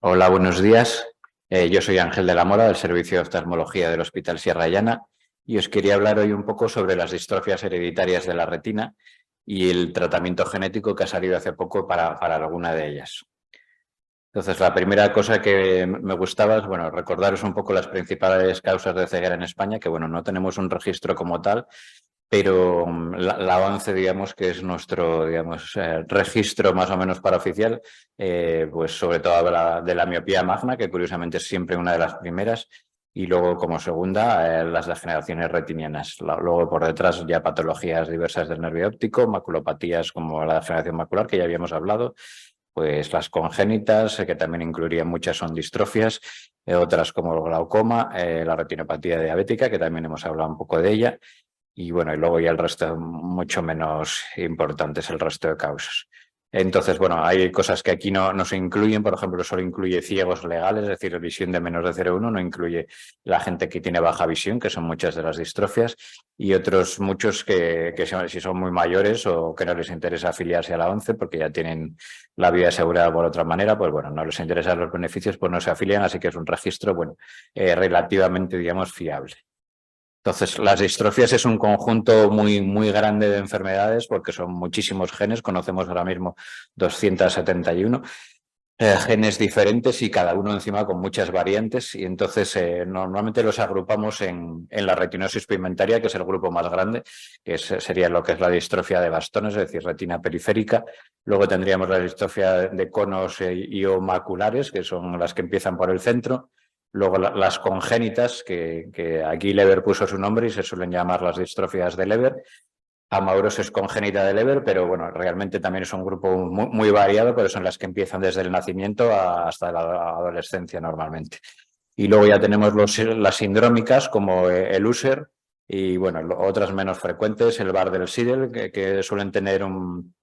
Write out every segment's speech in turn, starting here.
Hola, buenos días. Yo soy Ángel de la Mora, del Servicio de Oftalmología del Hospital Sierra Llana, y os quería hablar hoy un poco sobre las distrofias hereditarias de la retina y el tratamiento genético que ha salido hace poco para alguna de ellas. Entonces, la primera cosa que me gustaba es, recordaros un poco las principales causas de ceguera en España, que, no tenemos un registro como tal, pero la ONCE, digamos, que es nuestro, registro más o menos paraoficial, pues sobre todo habla de la miopía magna, que curiosamente es siempre una de las primeras, y luego como segunda, las degeneraciones retinianas. Luego por detrás ya patologías diversas del nervio óptico, maculopatías como la degeneración macular, que ya habíamos hablado, pues las congénitas, que también incluirían muchas son distrofias, otras como el glaucoma, la retinopatía diabética, que también hemos hablado un poco de ella, y y luego ya el resto mucho menos importantes, el resto de causas. Entonces, hay cosas que aquí no se incluyen, por ejemplo, solo incluye ciegos legales, es decir, visión de menos de 0,1, no incluye la gente que tiene baja visión, que son muchas de las distrofias, y otros muchos que si son muy mayores o que no les interesa afiliarse a la ONCE porque ya tienen la vida asegurada por otra manera, pues no les interesan los beneficios, pues no se afilian, así que es un registro, relativamente, digamos, fiable. Entonces, las distrofias es un conjunto muy grande de enfermedades porque son muchísimos genes, conocemos ahora mismo 271 genes diferentes y cada uno encima con muchas variantes, y entonces normalmente los agrupamos en la retinosis pigmentaria, que es el grupo más grande, que sería lo que es la distrofia de bastones, es decir, retina periférica. Luego tendríamos la distrofia de conos y o maculares, que son las que empiezan por el centro. Luego las congénitas, que aquí Leber puso su nombre y se suelen llamar las distrofias de Leber. Amaurosis es congénita de Leber, pero realmente también es un grupo muy variado, pero son las que empiezan desde el nacimiento hasta la adolescencia normalmente. Y luego ya tenemos las sindrómicas como el Usher y otras menos frecuentes, el Bardet-Biedl, que suelen tener un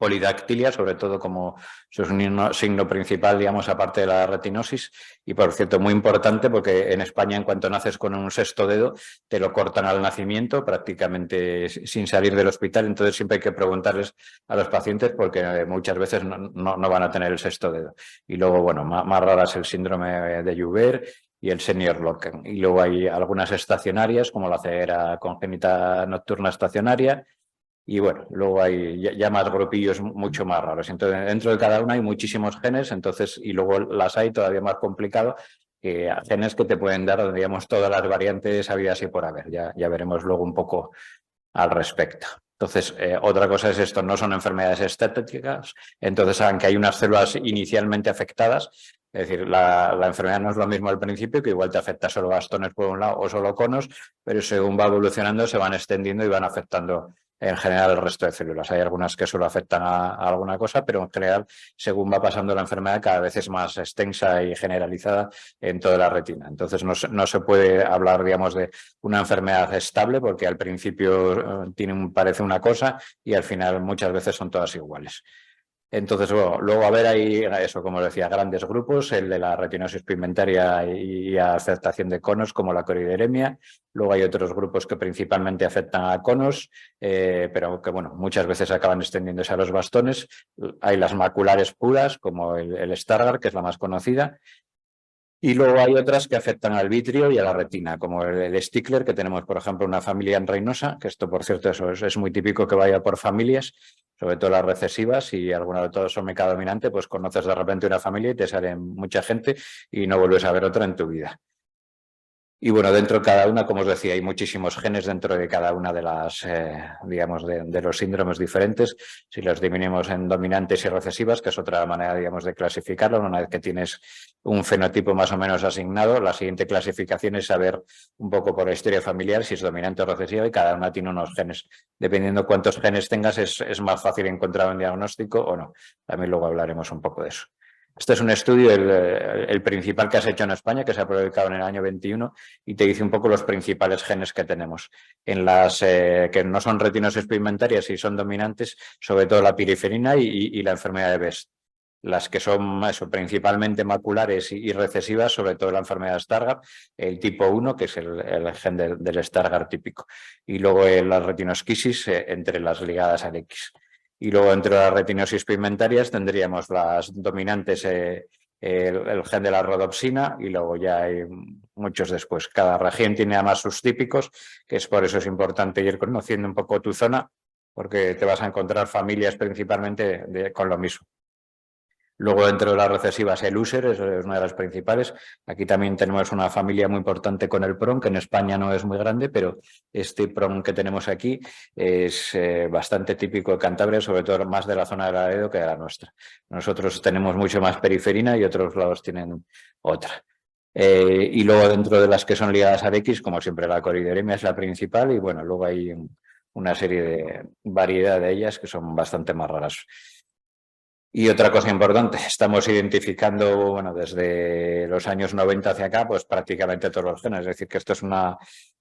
polidactilia, sobre todo como su signo principal, digamos, aparte de la retinosis. Y, por cierto, muy importante porque en España, en cuanto naces con un sexto dedo, te lo cortan al nacimiento, prácticamente sin salir del hospital. Entonces, siempre hay que preguntarles a los pacientes porque muchas veces no van a tener el sexto dedo. Y luego, más rara es el síndrome de Joubert y el senior Loken. Y luego hay algunas estacionarias, como la ceguera congénita nocturna estacionaria. Y luego hay ya más grupillos mucho más raros. Entonces, dentro de cada una hay muchísimos genes, entonces, y luego las hay todavía más complicado, genes que te pueden dar, digamos, todas las variantes habidas y por haber. Ya veremos luego un poco al respecto. Entonces, otra cosa es esto, no son enfermedades estéticas, entonces, aunque hay unas células inicialmente afectadas, es decir, la enfermedad no es lo mismo al principio, que igual te afecta solo bastones por un lado o solo conos, pero según va evolucionando se van extendiendo y van afectando en general el resto de células. Hay algunas que solo afectan a alguna cosa, pero en general, según va pasando la enfermedad, cada vez es más extensa y generalizada en toda la retina. Entonces, no se puede hablar, digamos, de una enfermedad estable porque al principio parece una cosa y al final muchas veces son todas iguales. Entonces, luego hay eso, como decía, grandes grupos, el de la retinosis pigmentaria y afectación de conos, como la corideremia. Luego hay otros grupos que principalmente afectan a conos, pero que muchas veces acaban extendiéndose a los bastones. Hay las maculares puras, como el Stargardt, que es la más conocida. Y luego hay otras que afectan al vitrio y a la retina, como el Stickler, que tenemos, por ejemplo, una familia en Reynosa, que esto, por cierto, eso es muy típico que vaya por familias, sobre todo las recesivas, y alguna de todas son meca dominante, pues conoces de repente una familia y te sale mucha gente y no vuelves a ver otra en tu vida. Y dentro de cada una, como os decía, hay muchísimos genes dentro de cada una de las, digamos, de los síndromes diferentes. Si los dividimos en dominantes y recesivas, que es otra manera, digamos, de clasificarlo, una vez que tienes un fenotipo más o menos asignado, la siguiente clasificación es saber un poco por la historia familiar si es dominante o recesiva, y cada una tiene unos genes. Dependiendo cuántos genes tengas, es más fácil encontrar un diagnóstico o no. También luego hablaremos un poco de eso. Este es un estudio, el principal que has hecho en España, que se ha publicado en el año 21, y te dice un poco los principales genes que tenemos. En las que no son retinosis pigmentarias y son dominantes, sobre todo la piriferina y la enfermedad de Best. Las que son principalmente maculares y recesivas, sobre todo la enfermedad de Stargardt, el tipo 1, que es el gen del Stargardt típico. Y luego la retinosquisis entre las ligadas al X. Y luego, entre las retinosis pigmentarias, tendríamos las dominantes el gen de la rodopsina, y luego ya hay muchos después. Cada región tiene además sus típicos, que es por eso es importante ir conociendo un poco tu zona, porque te vas a encontrar familias principalmente con lo mismo. Luego, dentro de las recesivas, el user es una de las principales. Aquí también tenemos una familia muy importante con el PRON, que en España no es muy grande, pero este PRON que tenemos aquí es bastante típico de Cantabria, sobre todo más de la zona de Laredo que de la nuestra. Nosotros tenemos mucho más periferina y otros lados tienen otra. Y luego, dentro de las que son ligadas al X, como siempre, la corideremia es la principal, y bueno, luego hay una serie de variedad de ellas que son bastante más raras. Y otra cosa importante, estamos identificando, bueno, desde los años 90 hacia acá, pues prácticamente todos los genes. Es decir, que esto es una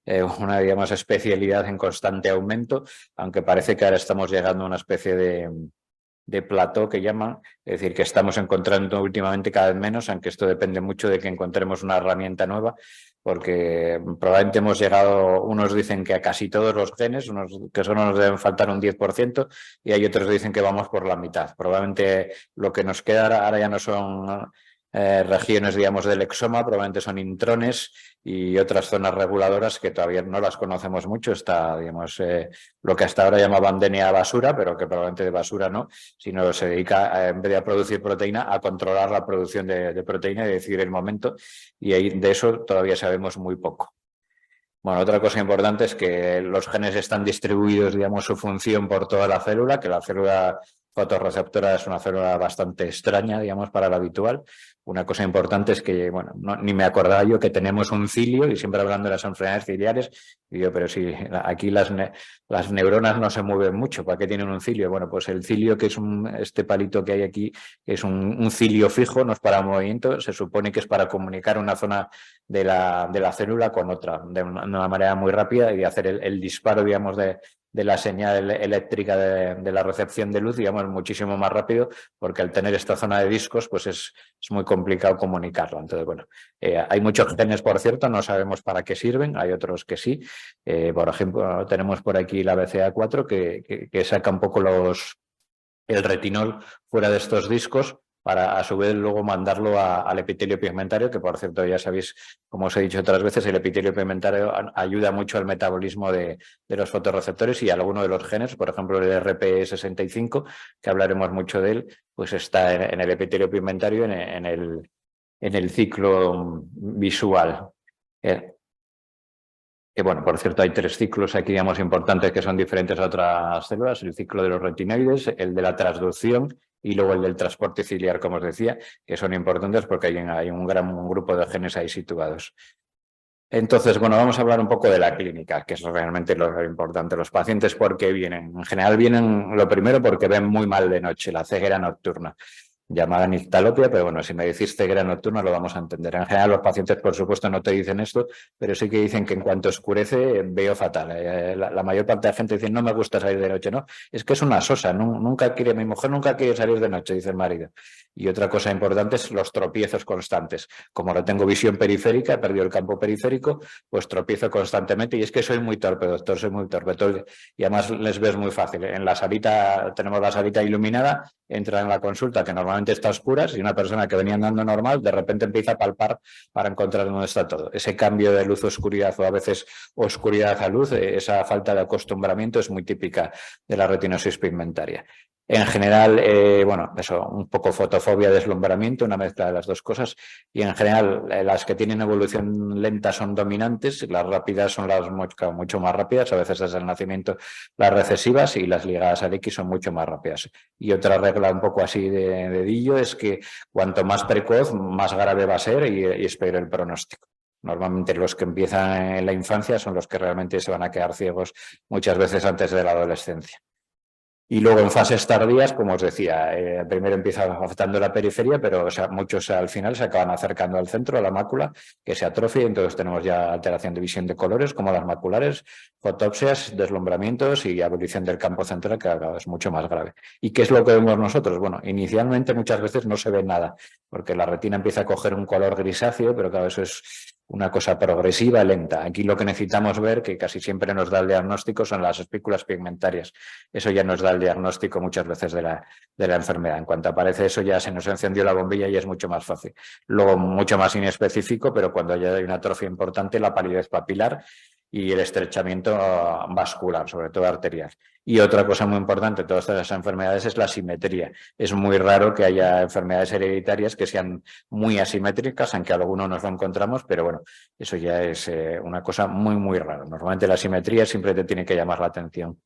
digamos, especialidad en constante aumento, aunque parece que ahora estamos llegando a una especie de plató que llaman, es decir, que estamos encontrando últimamente cada vez menos, aunque esto depende mucho de que encontremos una herramienta nueva, porque probablemente hemos llegado, unos dicen que a casi todos los genes, unos que solo nos deben faltar un 10%, y hay otros que dicen que vamos por la mitad. Probablemente lo que nos queda ahora ya no son regiones, digamos, del exoma, probablemente son intrones y otras zonas reguladoras que todavía no las conocemos mucho. Está, digamos, lo que hasta ahora llamaban DNA basura, pero que probablemente de basura no, sino se dedica, en vez de a producir proteína, a controlar la producción de proteína y decidir el momento, y ahí de eso todavía sabemos muy poco. Bueno, otra cosa importante es que los genes están distribuidos, digamos, su función por toda la célula, que la célula fotorreceptora es una célula bastante extraña, digamos, para la habitual. Una cosa importante es que, bueno, ni me acordaba yo que tenemos un cilio, y siempre hablando de las enfermedades ciliares, y yo, pero si aquí las neuronas no se mueven mucho, ¿para qué tienen un cilio? Bueno, pues el cilio, que es este palito que hay aquí, es un cilio fijo, no es para movimiento, se supone que es para comunicar una zona de la célula con otra, de una manera muy rápida, y hacer el disparo, digamos, de la señal eléctrica de la recepción de luz, digamos, muchísimo más rápido, porque al tener esta zona de discos, pues es muy complicado comunicarlo. Entonces, bueno, hay muchos genes, por cierto, no sabemos para qué sirven, hay otros que sí. Por ejemplo, tenemos por aquí la BCA4 que saca un poco el retinol fuera de estos discos, para a su vez luego mandarlo al epitelio pigmentario, que por cierto ya sabéis, como os he dicho otras veces, el epitelio pigmentario ayuda mucho al metabolismo de los fotorreceptores, y alguno de los genes, por ejemplo el RP65, que hablaremos mucho de él, pues está en el epitelio pigmentario, en el ciclo visual. Que bueno, por cierto, hay 3 ciclos aquí, digamos, importantes, que son diferentes a otras células: el ciclo de los retinoides, el de la transducción y luego el del transporte ciliar, como os decía, que son importantes porque hay un gran grupo de genes ahí situados. Entonces, bueno, vamos a hablar un poco de la clínica, que es realmente lo importante. Los pacientes, ¿por qué vienen? En general vienen, lo primero, porque ven muy mal de noche, la ceguera nocturna, llamada nictalopia, pero bueno, si me decís ceguera nocturna lo vamos a entender. En general los pacientes, por supuesto, no te dicen esto, pero sí que dicen que en cuanto oscurece veo fatal. La mayor parte de la gente dice: no me gusta salir de noche, ¿no? Es que es una sosa, mi mujer nunca quiere salir de noche, dice el marido. Y otra cosa importante es los tropiezos constantes. Como no tengo visión periférica, he perdido el campo periférico, pues tropiezo constantemente, y es que soy muy torpe, doctor, soy muy torpe. Y además les ves muy fácil. En la salita, tenemos la salita iluminada, entra en la consulta, que normalmente está a oscuras, y una persona que venía andando normal de repente empieza a palpar para encontrar dónde está todo. Ese cambio de luz a oscuridad, o a veces oscuridad a luz, esa falta de acostumbramiento es muy típica de la retinosis pigmentaria. En general, bueno, eso, un poco fotofobia, deslumbramiento, una mezcla de las dos cosas, y en general las que tienen evolución lenta son dominantes, las rápidas son las mucho más rápidas, a veces desde el nacimiento las recesivas, y las ligadas al X son mucho más rápidas. Y otra regla un poco así de dedillo es que cuanto más precoz, más grave va a ser, y es peor el pronóstico. Normalmente los que empiezan en la infancia son los que realmente se van a quedar ciegos muchas veces antes de la adolescencia. Y luego en fases tardías, como os decía, primero empieza afectando la periferia, pero muchos al final se acaban acercando al centro, a la mácula, que se atrofia, y entonces tenemos ya alteración de visión de colores, como las maculares, fotopsias, deslumbramientos y abolición del campo central, que es mucho más grave. ¿Y qué es lo que vemos nosotros? Bueno, inicialmente muchas veces no se ve nada, porque la retina empieza a coger un color grisáceo, pero claro, eso es una cosa progresiva, lenta. Aquí lo que necesitamos ver, que casi siempre nos da el diagnóstico, son las espículas pigmentarias. Eso ya nos da el diagnóstico muchas veces de la enfermedad. En cuanto aparece eso, ya se nos encendió la bombilla y es mucho más fácil. Luego, mucho más inespecífico, pero cuando ya hay una atrofia importante, la palidez papilar y el estrechamiento vascular, sobre todo arterial. Y otra cosa muy importante de todas estas enfermedades es la simetría. Es muy raro que haya enfermedades hereditarias que sean muy asimétricas, aunque algunos nos lo encontramos, pero bueno, eso ya es una cosa muy, muy rara. Normalmente la simetría siempre te tiene que llamar la atención.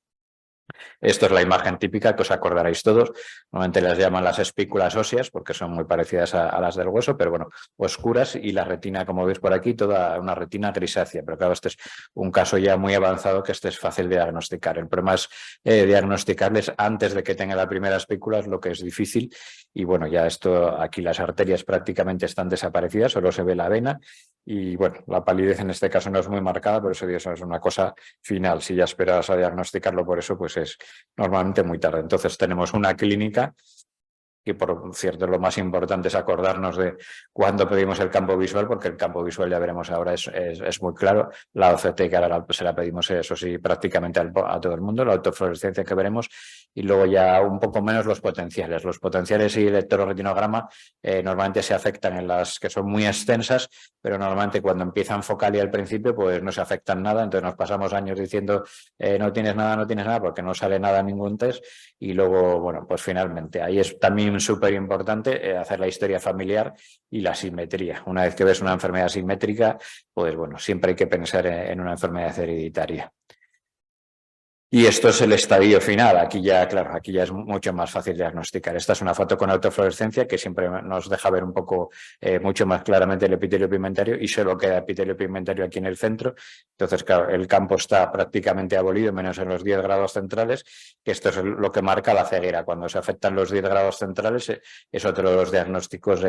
Esto es la imagen típica que os acordaréis todos. Normalmente las llaman las espículas óseas porque son muy parecidas a las del hueso, pero bueno, oscuras, y la retina, como veis por aquí, toda una retina grisácea. Pero claro, este es un caso ya muy avanzado que este es fácil de diagnosticar. El problema es diagnosticarles antes de que tenga la primera espícula, es lo que es difícil. Y bueno, ya esto, aquí las arterias prácticamente están desaparecidas, solo se ve la vena. Y bueno, la palidez en este caso no es muy marcada, por eso es una cosa final. Si ya esperas a diagnosticarlo por eso, pues es normalmente muy tarde. Entonces tenemos una clínica que, por cierto, lo más importante es acordarnos de cuándo pedimos el campo visual, porque el campo visual, ya veremos ahora, es muy claro. La OCT, que ahora se la pedimos, eso sí, prácticamente a todo el mundo, la autofluorescencia que veremos, y luego ya un poco menos los potenciales. Los potenciales y el electroretinograma normalmente se afectan en las que son muy extensas, pero normalmente cuando empiezan focal y al principio, pues no se afectan nada. Entonces nos pasamos años diciendo no tienes nada, porque no sale nada en ningún test, y luego, bueno, pues finalmente ahí es también súper importante hacer la historia familiar y la simetría. Una vez que ves una enfermedad simétrica, pues bueno, siempre hay que pensar en una enfermedad hereditaria. Y esto es el estadio final. Aquí ya, claro, aquí ya es mucho más fácil diagnosticar. Esta es una foto con autofluorescencia que siempre nos deja ver un poco mucho más claramente el epitelio pigmentario, y solo queda epitelio pigmentario aquí en el centro. Entonces, claro, el campo está prácticamente abolido, menos en los 10 grados centrales, que esto es lo que marca la ceguera. Cuando se afectan los 10 grados centrales es otro de los diagnósticos,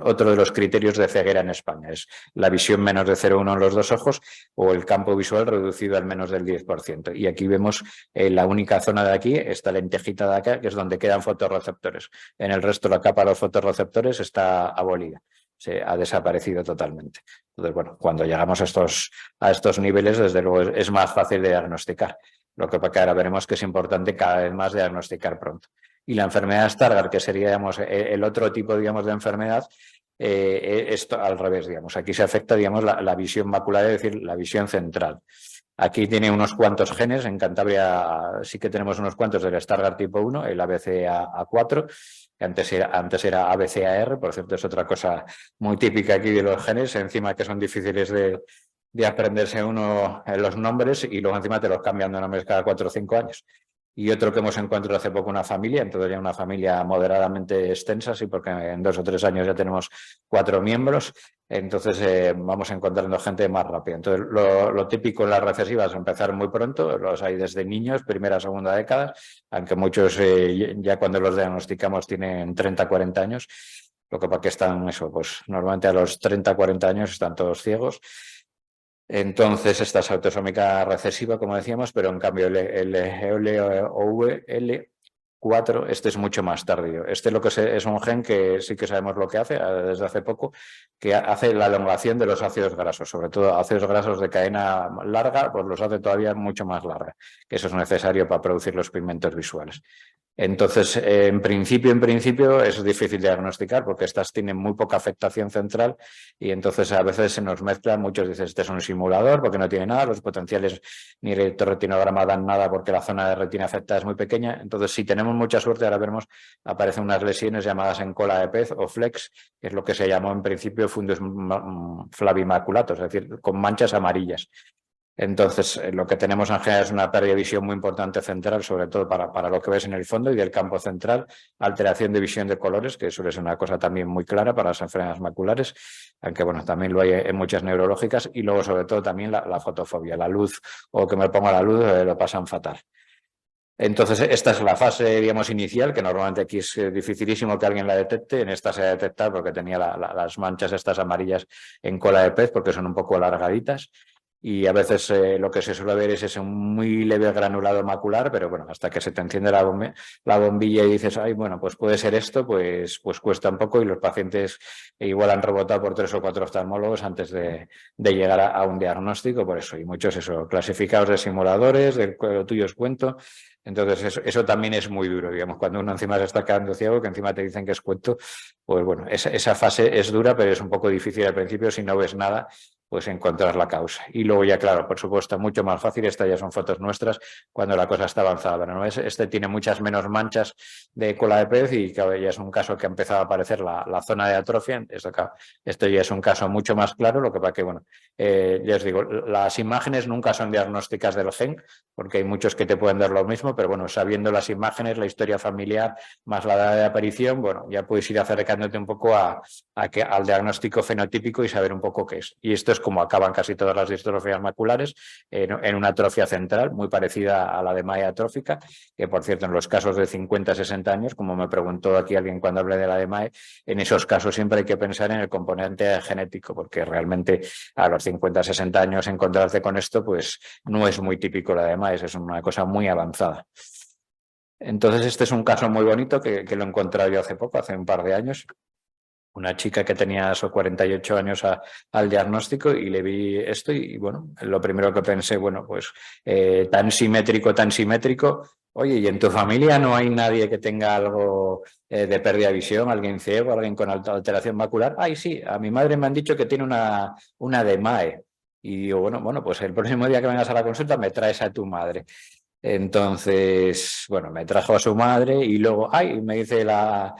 otro de los criterios de ceguera en España. Es la visión menos de 0,1 en los dos ojos o el campo visual reducido al menos del 10%. Y aquí vemos la única zona de aquí, esta lentejita de acá, que es donde quedan fotorreceptores. En el resto la capa de los fotorreceptores está abolida, se ha desaparecido totalmente. Entonces, bueno, cuando llegamos a estos niveles, desde luego es más fácil de diagnosticar. Lo que ahora veremos que es importante cada vez más diagnosticar pronto. Y la enfermedad Stargardt, que sería, digamos, el otro tipo, digamos, de enfermedad, esto al revés, digamos. Aquí se afecta, digamos, la visión macular, es decir, la visión central. Aquí tiene unos cuantos genes, en Cantabria sí que tenemos unos cuantos del Stargardt tipo 1, el ABCA4, que antes era ABCAR, por cierto, es otra cosa muy típica aquí de los genes, encima que son difíciles de aprenderse uno en los nombres, y luego encima te los cambian de nombres cada 4 o 5 años. Y otro que hemos encontrado hace poco, una familia, entonces ya una familia moderadamente extensa, sí, porque en 2 o 3 años ya tenemos 4 miembros, entonces vamos encontrando gente más rápida. Entonces lo típico en las recesivas es empezar muy pronto, los hay desde niños, primera, segunda década, aunque muchos ya cuando los diagnosticamos tienen 30, 40 años, lo que pasa que están eso, pues normalmente a los 30, 40 años están todos ciegos. Entonces, esta es autosómica recesiva, como decíamos, pero en cambio el L4, este es mucho más tardío. Este es un gen que sí que sabemos lo que hace desde hace poco, que hace la elongación de los ácidos grasos, sobre todo ácidos grasos de cadena larga, pues los hace todavía mucho más larga, que eso es necesario para producir los pigmentos visuales. Entonces, en principio es difícil diagnosticar porque estas tienen muy poca afectación central, y entonces a veces se nos mezclan. Muchos dicen este es un simulador porque no tiene nada, los potenciales ni el electroretinograma dan nada porque la zona de retina afectada es muy pequeña. Entonces, si tenemos mucha suerte, ahora veremos, aparecen unas lesiones llamadas en cola de pez o flex, que es lo que se llamó en principio fundus flavimaculatus, es decir, con manchas amarillas. Entonces, lo que tenemos en general es una pérdida de visión muy importante central, sobre todo para lo que ves en el fondo y del campo central, alteración de visión de colores, que suele ser una cosa también muy clara para las enfermedades maculares, aunque bueno, también lo hay en muchas neurológicas, y luego sobre todo también la fotofobia, la luz o que me ponga la luz lo pasan fatal. Entonces, esta es la fase, digamos, inicial, que normalmente aquí es dificilísimo que alguien la detecte. En esta se ha detectado porque tenía las manchas estas amarillas en cola de pez, porque son un poco alargaditas. y a veces lo que se suele ver es ese muy leve granulado macular, pero bueno, hasta que se te enciende la bombilla y dices, ay, bueno, pues puede ser esto, pues cuesta un poco y los pacientes igual han rebotado por 3 o 4 oftalmólogos antes de llegar a un diagnóstico, por eso, y muchos eso, clasificados de simuladores, del lo tuyo os cuento. Entonces, eso también es muy duro, digamos, cuando uno encima se está quedando ciego, que encima te dicen que es cuento, pues bueno, esa fase es dura, pero es un poco difícil al principio si no ves nada, pues encontrar la causa. Y luego ya, claro, por supuesto, mucho más fácil, estas ya son fotos nuestras cuando la cosa está avanzada, pero no es, este tiene muchas menos manchas de cola de pez y claro, ya es un caso que ha empezado a aparecer la zona de atrofia. Esto ya es un caso mucho más claro, lo que pasa que, bueno, ya os digo, las imágenes nunca son diagnósticas del gen, porque hay muchos que te pueden dar lo mismo, pero bueno, sabiendo las imágenes, la historia familiar, más la edad de aparición, bueno, ya puedes ir acercándote un poco al diagnóstico fenotípico y saber un poco qué es. Y esto es como acaban casi todas las distrofias maculares, en una atrofia central muy parecida a la de malla atrófica, que por cierto en los casos de 50-60 años, como me preguntó aquí alguien cuando hablé de la de MAE, en esos casos siempre hay que pensar en el componente genético, porque realmente a los 50-60 años encontrarse con esto pues no es muy típico la de MAE, es una cosa muy avanzada. Entonces este es un caso muy bonito que lo he encontrado yo hace poco, hace un par de años. Una chica que tenía esos 48 años al diagnóstico y le vi esto y bueno, lo primero que pensé, bueno, pues tan simétrico. Oye, ¿y en tu familia no hay nadie que tenga algo de pérdida de visión, alguien ciego, alguien con alteración macular? Ay, sí, a mi madre me han dicho que tiene una DMAE. Y digo, bueno, pues el próximo día que vengas a la consulta me traes a tu madre. Entonces, bueno, me trajo a su madre y luego, ay, me dice la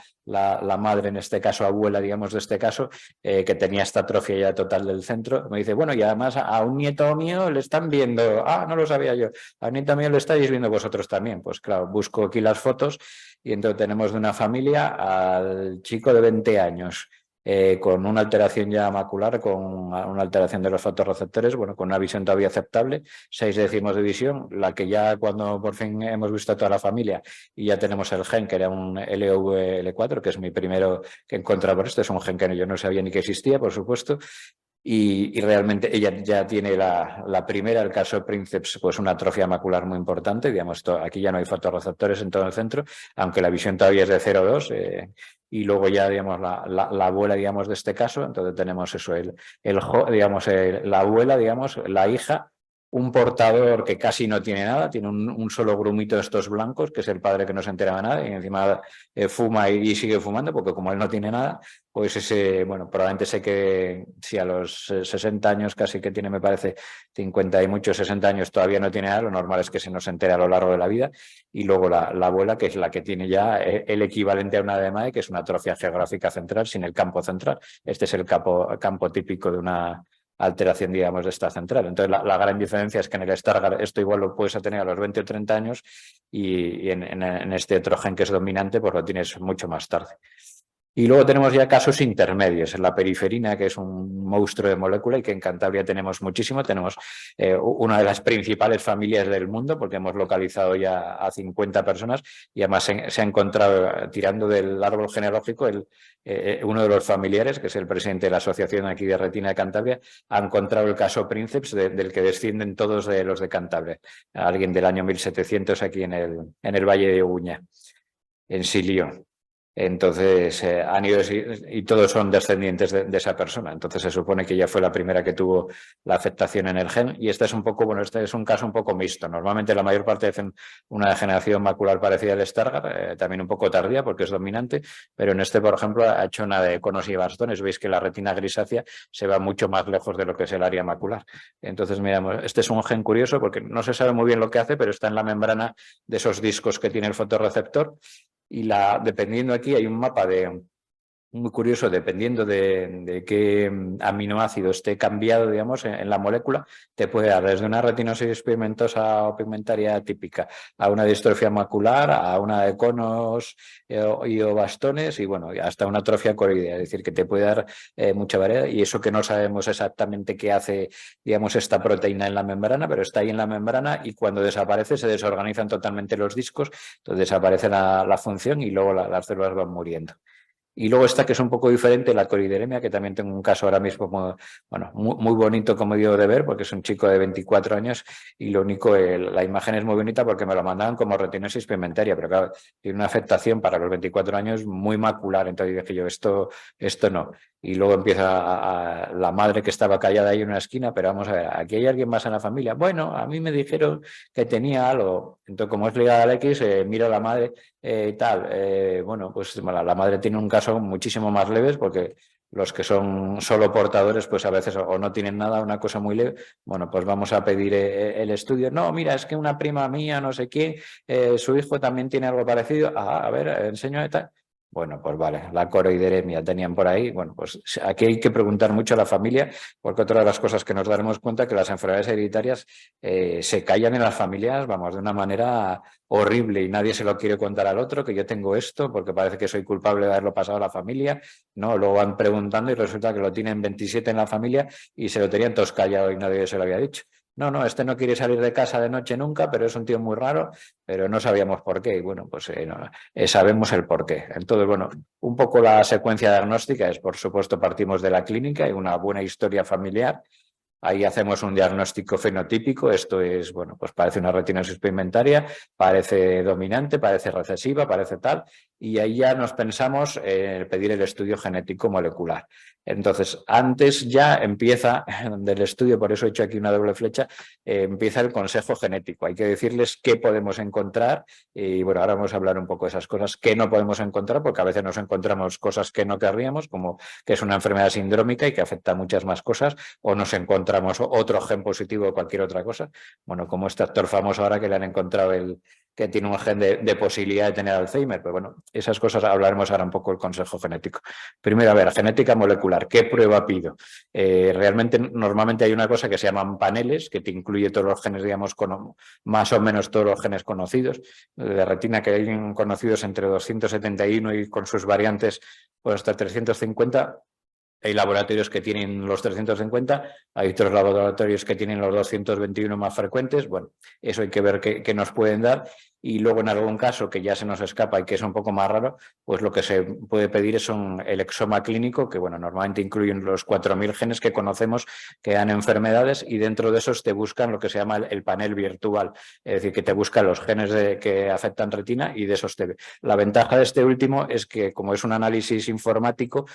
madre, en este caso abuela, digamos, de este caso, que tenía esta atrofia ya total del centro, me dice, bueno, y además a un nieto mío le están viendo, no lo sabía yo, a un nieto mío le estáis viendo vosotros también. Pues claro, busco aquí las fotos y entonces tenemos de una familia al chico de 20 años. Con una alteración ya macular, con una alteración de los fotorreceptores, bueno, con una visión todavía aceptable, 6 décimos de visión, la que ya cuando por fin hemos visto a toda la familia y ya tenemos el gen, que era un LOVL4, que es mi primero que he encontrado por esto, es un gen que yo no sabía ni que existía, por supuesto, y realmente ella ya tiene la primera, el caso Princeps, pues una atrofia macular muy importante, digamos, aquí ya no hay fotorreceptores en todo el centro, aunque la visión todavía es de 0,2, y luego ya, digamos, la abuela, digamos, de este caso, entonces tenemos eso, digamos, la abuela, digamos, la hija, un portador que casi no tiene nada, tiene un solo grumito de estos blancos, que es el padre que no se entera de nada, y encima fuma y sigue fumando, porque como él no tiene nada, pues ese, bueno, probablemente sé que si a los 60 años casi que tiene, me parece, 50 y muchos, 60 años todavía no tiene nada, lo normal es que se nos entere a lo largo de la vida, y luego la abuela, que es la que tiene ya el equivalente a una DMAE, que es una atrofia geográfica central sin el campo central. Este es el campo típico de una alteración, digamos, de esta central. Entonces, la gran diferencia es que en el Stargardt esto igual lo puedes tener a los 20 o 30 años y en este otro gen que es dominante, pues lo tienes mucho más tarde. Y luego tenemos ya casos intermedios en la periferina, que es un monstruo de molécula y que en Cantabria tenemos muchísimo. Tenemos una de las principales familias del mundo porque hemos localizado ya a 50 personas y además se ha encontrado, tirando del árbol genealógico, uno de los familiares, que es el presidente de la Asociación aquí de Retina de Cantabria, ha encontrado el caso Princeps del que descienden todos de los de Cantabria. Alguien del año 1700 aquí en el Valle de Uña, en Silión. Entonces han ido y todos son descendientes de esa persona. Entonces se supone que ella fue la primera que tuvo la afectación en el gen. Y este es un poco, bueno, este es un caso un poco mixto. Normalmente la mayor parte hacen una degeneración macular parecida al Stargardt, también un poco tardía porque es dominante, pero en este, por ejemplo, ha hecho una de conos y bastones. Veis que la retina grisácea se va mucho más lejos de lo que es el área macular. Entonces, miramos, este es un gen curioso porque no se sabe muy bien lo que hace, pero está en la membrana de esos discos que tiene el fotorreceptor. Y dependiendo aquí hay un mapa muy curioso, dependiendo de qué aminoácido esté cambiado, digamos, en la molécula, te puede dar desde una retinosis pigmentosa o pigmentaria típica a una distrofia macular, a una de conos y o bastones y, bueno, hasta una atrofia coroidea. Es decir, que te puede dar mucha variedad y eso que no sabemos exactamente qué hace, digamos, esta proteína en la membrana, pero está ahí en la membrana y cuando desaparece se desorganizan totalmente los discos, entonces desaparece la función y luego las células van muriendo. Y luego esta que es un poco diferente, la corideremia, que también tengo un caso ahora mismo muy bonito, como digo, de ver, porque es un chico de 24 años y lo único, la imagen es muy bonita porque me lo mandaban como retinosis pigmentaria, pero claro, tiene una afectación para los 24 años muy macular. Entonces dije yo, esto no. Y luego empieza la madre que estaba callada ahí en una esquina, pero vamos a ver, ¿aquí hay alguien más en la familia? Bueno, a mí me dijeron que tenía algo. Entonces, como es ligada al X, miro a la madre bueno, pues la madre tiene un caso muchísimo más leves porque los que son solo portadores, pues a veces o no tienen nada, una cosa muy leve. Bueno, pues vamos a pedir el estudio. No, mira, es que una prima mía, no sé quién, su hijo también tiene algo parecido. Ah, a ver, enseño tal. Bueno, pues vale, la coroideremia tenían por ahí. Bueno, pues aquí hay que preguntar mucho a la familia, porque otra de las cosas que nos daremos cuenta es que las enfermedades hereditarias se callan en las familias, vamos, de una manera horrible y nadie se lo quiere contar al otro, que yo tengo esto porque parece que soy culpable de haberlo pasado a la familia. No, luego van preguntando y resulta que lo tienen 27 en la familia y se lo tenían todos callado y nadie se lo había dicho. No, no, este no quiere salir de casa de noche nunca, pero es un tío muy raro, pero no sabíamos por qué. Y bueno, pues no, sabemos el por qué. Entonces, bueno, un poco la secuencia diagnóstica es, por supuesto, partimos de la clínica y una buena historia familiar. Ahí hacemos un diagnóstico fenotípico, esto es, bueno, pues parece una retinosis pigmentaria, parece dominante, parece recesiva, parece tal, y ahí ya nos pensamos en pedir el estudio genético molecular. Entonces, antes ya empieza del estudio, por eso he hecho aquí una doble flecha, empieza el consejo genético. Hay que decirles qué podemos encontrar y bueno, ahora vamos a hablar un poco de esas cosas que no podemos encontrar, porque a veces nos encontramos cosas que no querríamos, como que es una enfermedad sindrómica y que afecta a muchas más cosas, o nos encontramos otro gen positivo o cualquier otra cosa. Bueno, como este actor famoso ahora que le han encontrado que tiene un gen de posibilidad de tener Alzheimer. Pues bueno, esas cosas hablaremos ahora un poco del consejo genético. Primero, a ver, genética molecular, ¿qué prueba pido? Realmente, normalmente hay una cosa que se llaman paneles, que te incluye todos los genes, digamos, más o menos todos los genes conocidos. De retina que hay conocidos entre 271 y con sus variantes pues hasta 350. Hay laboratorios que tienen los 350, hay otros laboratorios que tienen los 221 más frecuentes. Bueno, eso hay que ver qué nos pueden dar. Y luego en algún caso que ya se nos escapa y que es un poco más raro, pues lo que se puede pedir es el exoma clínico, que bueno, normalmente incluyen los 4.000 genes que conocemos que dan enfermedades y dentro de esos te buscan lo que se llama el panel virtual, es decir, que te buscan los genes que afectan retina y de esos te... La ventaja de este último es que como es un análisis informático,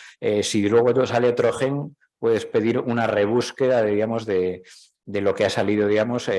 si luego sale otro gen, puedes pedir una rebúsqueda, digamos, de lo que ha salido, digamos,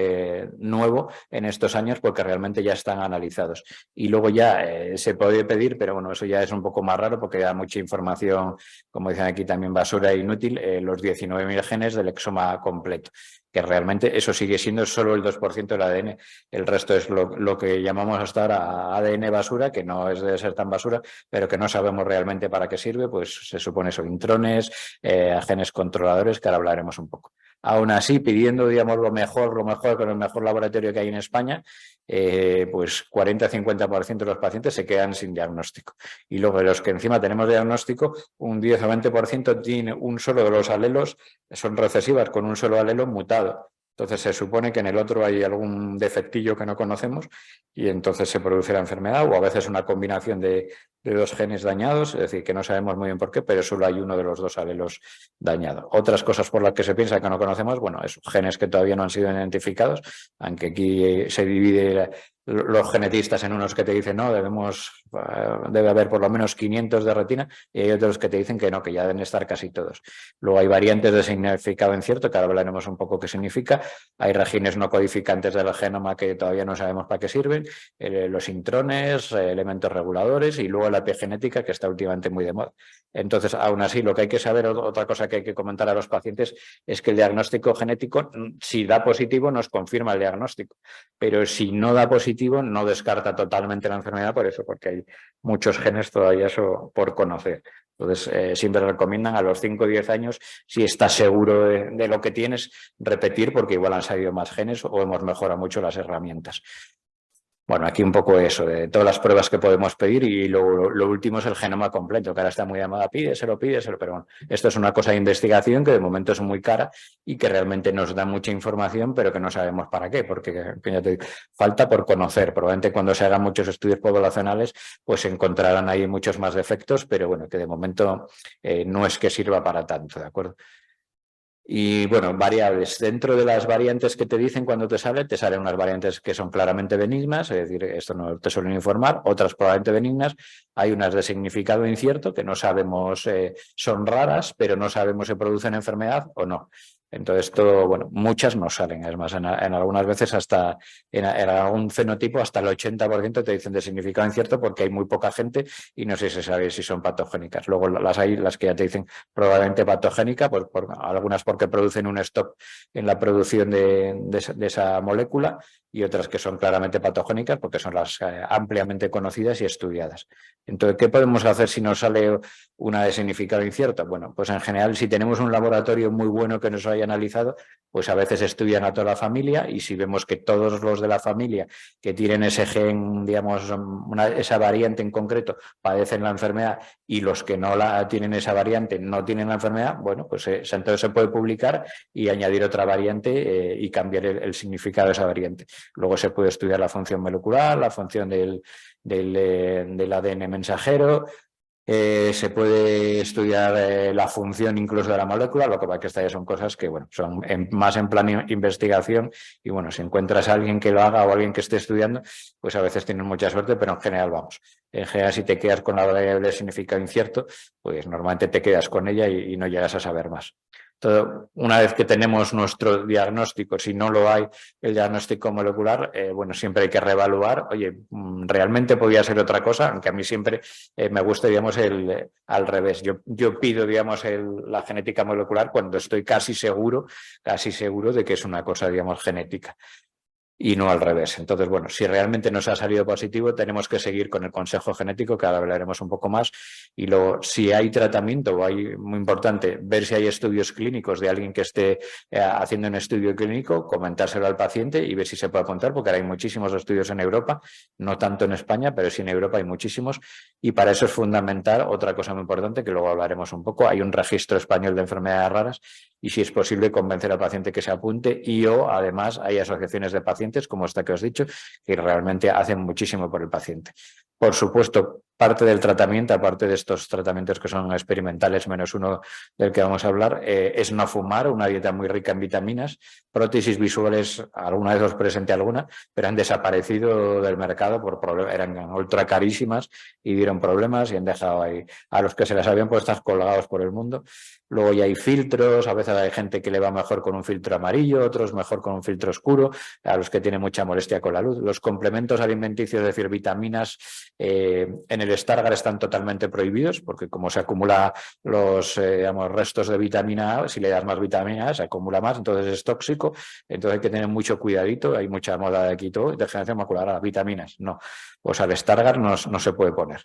nuevo en estos años, porque realmente ya están analizados. Y luego ya se puede pedir, pero bueno, eso ya es un poco más raro porque da mucha información, como dicen aquí también, basura e inútil, los 19.000 genes del exoma completo, que realmente eso sigue siendo solo el 2% del ADN. El resto es lo que llamamos hasta ahora ADN basura, que no debe ser tan basura, pero que no sabemos realmente para qué sirve, pues se supone son intrones, genes controladores, que ahora hablaremos un poco. Aún así, pidiendo, digamos, lo mejor con el mejor laboratorio que hay en España, pues 40-50% de los pacientes se quedan sin diagnóstico. Y luego de los que encima tenemos diagnóstico, un 10 o 20% tiene un solo de los alelos, son recesivas con un solo alelo mutado. Entonces se supone que en el otro hay algún defectillo que no conocemos y entonces se produce la enfermedad o a veces una combinación de dos genes dañados, es decir, que no sabemos muy bien por qué, pero solo hay uno de los dos alelos dañado. Otras cosas por las que se piensa que no conocemos, bueno, es genes que todavía no han sido identificados, aunque aquí se divide los genetistas en unos que te dicen no, debe haber por lo menos 500 de retina y hay otros que te dicen que no, que ya deben estar casi todos. Luego hay variantes de significado incierto, que ahora hablaremos un poco qué significa. Hay regiones no codificantes del genoma que todavía no sabemos para qué sirven, los intrones, elementos reguladores y luego la epigenética, que está últimamente muy de moda. Entonces, aún así, lo que hay que saber, otra cosa que hay que comentar a los pacientes, es que el diagnóstico genético, si da positivo, nos confirma el diagnóstico, pero si no da positivo, no descarta totalmente la enfermedad, por eso, porque hay muchos genes todavía eso por conocer. Entonces, siempre recomiendan a los 5 o 10 años, si estás seguro de lo que tienes, repetir, porque igual han salido más genes o hemos mejorado mucho las herramientas. Bueno, aquí un poco eso, de todas las pruebas que podemos pedir y lo último es el genoma completo, que ahora está muy llamada, pídeselo, pero bueno, esto es una cosa de investigación que de momento es muy cara y que realmente nos da mucha información, pero que no sabemos para qué, porque ya te digo, falta por conocer. Probablemente cuando se hagan muchos estudios poblacionales, pues se encontrarán ahí muchos más defectos, pero bueno, que de momento no es que sirva para tanto, ¿de acuerdo? Y bueno, variables. Dentro de las variantes que te dicen cuando te salen unas variantes que son claramente benignas, es decir, esto no te suelen informar, otras probablemente benignas. Hay unas de significado incierto que no sabemos, son raras, pero no sabemos si producen enfermedad o no. Entonces, todo, bueno, muchas no salen. Es más, en algunas veces hasta en algún fenotipo hasta el 80% te dicen de significado incierto porque hay muy poca gente y no sé si se sabe si son patogénicas. Luego hay las que ya te dicen probablemente patogénica, pues algunas porque producen un stop en la producción de esa molécula y otras que son claramente patogénicas porque son las ampliamente conocidas y estudiadas. Entonces, ¿qué podemos hacer si nos sale una de significado incierto? Bueno, pues en general, si tenemos un laboratorio muy bueno que nos haya analizado, pues a veces estudian a toda la familia y si vemos que todos los de la familia que tienen ese gen, digamos, esa variante en concreto, padecen la enfermedad y los que no tienen esa variante no tienen la enfermedad, bueno, pues entonces se puede publicar y añadir otra variante y cambiar el significado de esa variante. Luego se puede estudiar la función molecular, la función del ADN mensajero. Se puede estudiar la función incluso de la molécula, lo que pasa que estas ya son cosas que bueno, son más en plan investigación y bueno, si encuentras a alguien que lo haga o alguien que esté estudiando, pues a veces tienes mucha suerte, pero en general vamos. En general, si te quedas con la variable de significado incierto, pues normalmente te quedas con ella y no llegas a saber más. Entonces, una vez que tenemos nuestro diagnóstico, si no lo hay, el diagnóstico molecular, bueno, siempre hay que reevaluar. Oye, realmente podía ser otra cosa, aunque a mí siempre me gusta, digamos, al revés. Yo pido, digamos, la genética molecular cuando estoy casi seguro de que es una cosa, digamos, genética. Y no al revés. Entonces, bueno, si realmente nos ha salido positivo, tenemos que seguir con el consejo genético, que ahora hablaremos un poco más. Y luego, si hay tratamiento, o hay, muy importante, ver si hay estudios clínicos de alguien que esté haciendo un estudio clínico, comentárselo al paciente y ver si se puede apuntar, porque ahora hay muchísimos estudios en Europa, no tanto en España, pero sí en Europa hay muchísimos. Y para eso es fundamental, otra cosa muy importante, que luego hablaremos un poco, hay un registro español de enfermedades raras y si es posible convencer al paciente que se apunte además hay asociaciones de pacientes como esta que os he dicho que realmente hacen muchísimo por el paciente. Por supuesto, parte del tratamiento, aparte de estos tratamientos que son experimentales, menos uno del que vamos a hablar, es no fumar, una dieta muy rica en vitaminas. Prótesis visuales, alguna vez os presenté alguna, pero han desaparecido del mercado por problemas, eran ultra carísimas y dieron problemas y han dejado ahí a los que se las habían puesto colgados por el mundo. Luego ya hay filtros, a veces hay gente que le va mejor con un filtro amarillo, otros mejor con un filtro oscuro, a los que tienen mucha molestia con la luz. Los complementos alimenticios, es decir, vitaminas, en el Stargardt están totalmente prohibidos porque como se acumula los digamos, restos de vitamina A, si le das más vitamina A se acumula más, entonces es tóxico, entonces hay que tener mucho cuidadito, hay mucha moda de aquí todo, degeneración macular, las vitaminas, no, pues al Stargardt no se puede poner.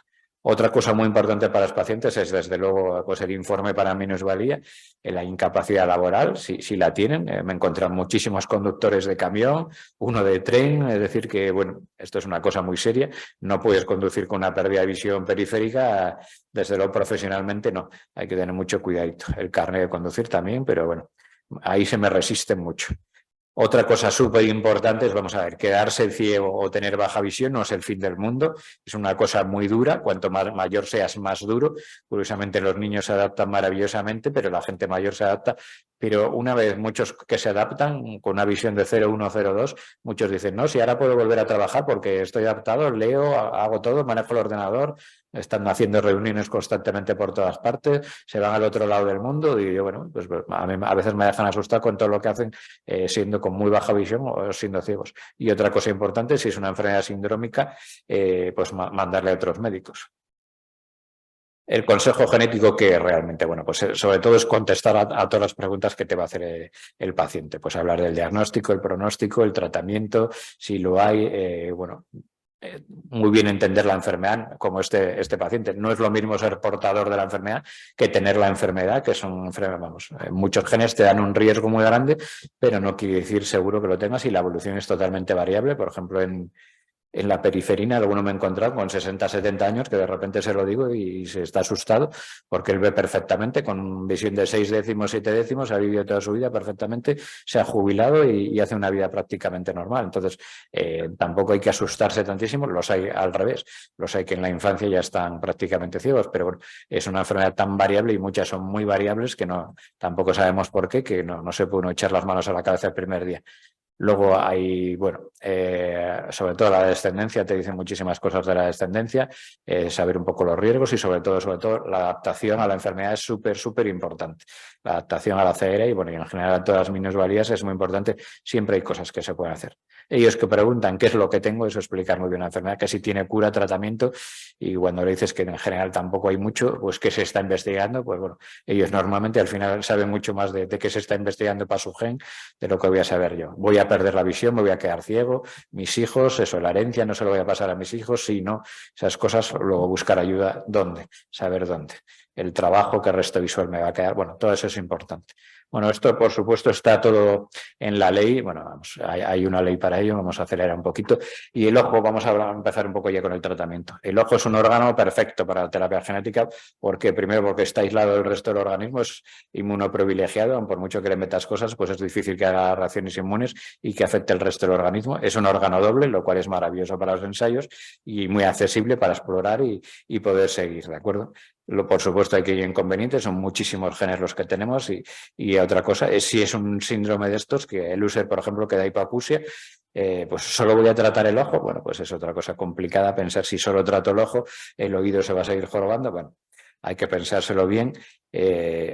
Otra cosa muy importante para los pacientes es, desde luego, pues el informe para minusvalía, la incapacidad laboral, si la tienen. Me encuentran muchísimos conductores de camión, uno de tren, es decir que, bueno, esto es una cosa muy seria. No puedes conducir con una pérdida de visión periférica, desde luego profesionalmente no. Hay que tener mucho cuidadito. El carnet de conducir también, pero bueno, ahí se me resisten mucho. Otra cosa súper importante es, vamos a ver, quedarse ciego o tener baja visión no es el fin del mundo, es una cosa muy dura, cuanto más mayor seas más duro, curiosamente los niños se adaptan maravillosamente, pero la gente mayor se adapta, pero una vez muchos que se adaptan con una visión de 0,1, 0,2, muchos dicen, no, si ahora puedo volver a trabajar porque estoy adaptado, leo, hago todo, manejo el ordenador, están haciendo reuniones constantemente por todas partes, se van al otro lado del mundo y yo, bueno, pues a mí a veces me dejan asustado con todo lo que hacen siendo con muy baja visión o siendo ciegos. Y otra cosa importante, si es una enfermedad sindrómica, pues mandarle a otros médicos. El consejo genético que realmente, bueno, pues sobre todo es contestar a todas las preguntas que te va a hacer el paciente. Pues hablar del diagnóstico, el pronóstico, el tratamiento, si lo hay, bueno, muy bien entender la enfermedad como este paciente. No es lo mismo ser portador de la enfermedad que tener la enfermedad, que son enfermedades, vamos, muchos genes te dan un riesgo muy grande, pero no quiere decir seguro que lo tengas y la evolución es totalmente variable. Por ejemplo, En la periferina, alguno me he encontrado con 60, 70 años que de repente se lo digo y se está asustado porque él ve perfectamente, con visión de 6 décimos, 7 décimos, ha vivido toda su vida perfectamente, se ha jubilado y hace una vida prácticamente normal. Entonces, tampoco hay que asustarse tantísimo, los hay al revés, los hay que en la infancia ya están prácticamente ciegos, pero bueno, es una enfermedad tan variable y muchas son muy variables que tampoco sabemos por qué, que no se puede uno echar las manos a la cabeza el primer día. Luego hay, bueno, sobre todo la descendencia, te dicen muchísimas cosas de la descendencia, saber un poco los riesgos y sobre todo la adaptación a la enfermedad es súper importante. La adaptación a la ceguera y, bueno, y en general a todas las minusvalías es muy importante. Siempre hay cosas que se pueden hacer. Ellos que preguntan qué es lo que tengo, eso explicar muy bien la enfermedad, que si tiene cura, tratamiento, y cuando le dices que en general tampoco hay mucho, pues que se está investigando, pues bueno, ellos normalmente al final saben mucho más de qué se está investigando para su gen de lo que voy a saber yo. Voy a perder la visión, me voy a quedar ciego, mis hijos, eso, la herencia no se lo voy a pasar a mis hijos, si no, esas cosas, luego buscar ayuda, ¿dónde? Saber dónde. El trabajo, qué resto visual me va a quedar, bueno, todo eso es importante. Bueno, esto por supuesto está todo en la ley, bueno, vamos, hay una ley para ello, vamos a acelerar un poquito. Y el ojo, vamos a empezar un poco ya con el tratamiento. El ojo es un órgano perfecto para la terapia genética, porque primero porque está aislado del resto del organismo, es inmunoprivilegiado, aun por mucho que le metas cosas, pues es difícil que haga reacciones inmunes y que afecte el resto del organismo. Es un órgano doble, lo cual es maravilloso para los ensayos y muy accesible para explorar y poder seguir, ¿de acuerdo? Por supuesto, hay que ir inconvenientes, son muchísimos genes los que tenemos y otra cosa es si es un síndrome de estos, que el user, por ejemplo, que da hipoacusia, pues solo voy a tratar el ojo, bueno, pues es otra cosa complicada pensar si solo trato el ojo, el oído se va a seguir jorobando, bueno, hay que pensárselo bien.